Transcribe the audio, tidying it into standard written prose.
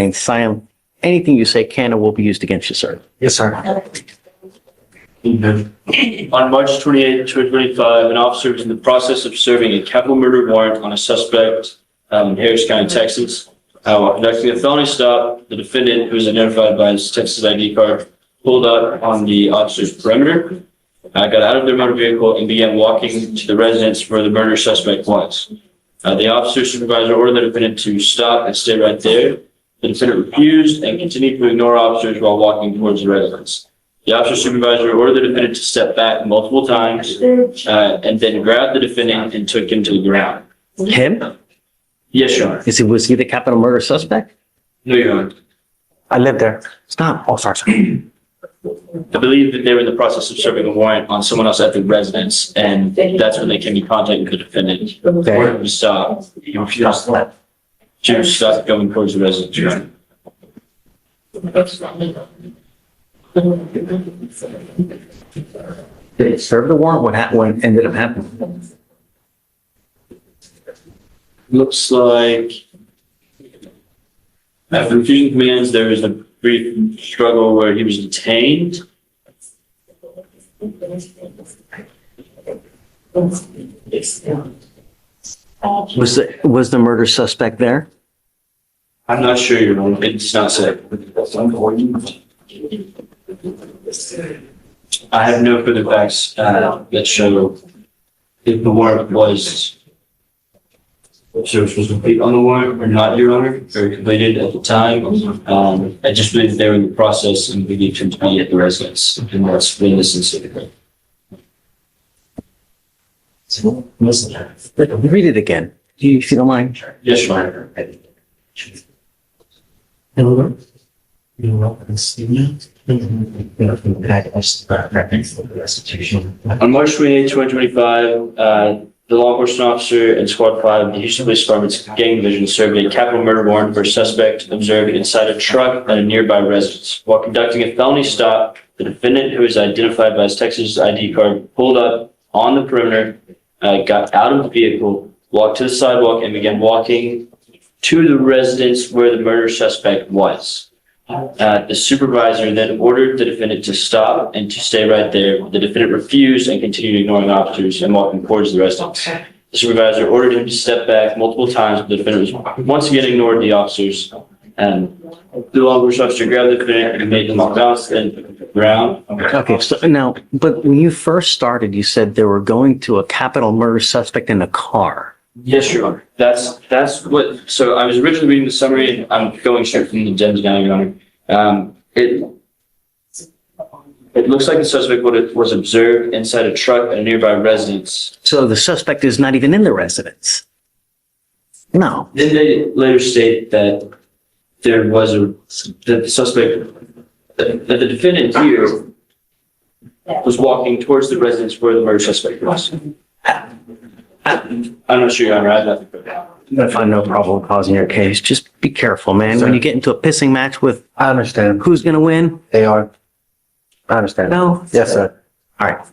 And Siam, anything you say can or will be used against you, sir. Yes, sir. On March 28, 2025, an officer was in the process of serving a capital murder warrant on a suspect in Harris County, Texas. While conducting a felony stop, the defendant, who was identified by his Texas ID card, pulled up on the officer's perimeter, got out of their motor vehicle, and began walking to the residence where the murder suspect was. The officer's supervisor ordered the defendant to stop and stay right there. The defendant refused and continued to ignore officers while walking towards the residence. The officer supervisor ordered the defendant to step back multiple times and then grabbed the defendant and took him to the ground. Him? Yes, Your Honor. Was he the capital murder suspect? No, Your Honor. I live there. Stop. Oh, sorry. I believe that they were in the process of serving a warrant on someone else at the residence, and that's when they came in contact with the defendant. Ordered him to stop. He refused to stop going towards the residence, Your Honor. Did it serve the warrant? What ended up happening? Looks like after refusing commands, there was a brief struggle where he was detained. Was the murder suspect there? I'm not sure, Your Honor. It does not say. I have no further facts that show if the warrant was complete on the warrant or not, Your Honor, or completed at the time. I just believe that they were in the process and believed him to be at the residence, and that's when this incident occurred. Read it again, if you don't mind. Yes, Your Honor. On March 28, 2025, the law enforcement officer and Squad 5 of the Houston Police Department's Gang Division served a capital murder warrant for a suspect observed inside a truck at a nearby residence. While conducting a felony stop, the defendant, who is identified by his Texas ID card, pulled up on the perimeter, got out of the vehicle, walked to the sidewalk, and began walking to the residence where the murder suspect was. The supervisor then ordered the defendant to stop and to stay right there. The defendant refused and continued ignoring officers and walking towards the residence. The supervisor ordered him to step back multiple times, but the defendant was once again ignored the officers. And the law enforcement officer grabbed the defendant and made him walk down the ground. Okay, so now, but when you first started, you said they were going to a capital murder suspect in a car. Yes, Your Honor. That's what, so I was originally reading the summary, and I'm going straight from the gems now, Your Honor. It looks like the suspect was observed inside a truck at a nearby residence. So the suspect is not even in the residence. No. Then they later state that there was that the suspect, that the defendant here was walking towards the residence where the murder suspect was. I'm not sure, Your Honor. I have nothing for that. I find no problem causing your case. Just be careful, man. Sir. When you get into a pissing match with I understand. who's going to win? They are. I understand. No. Yes, sir. All right.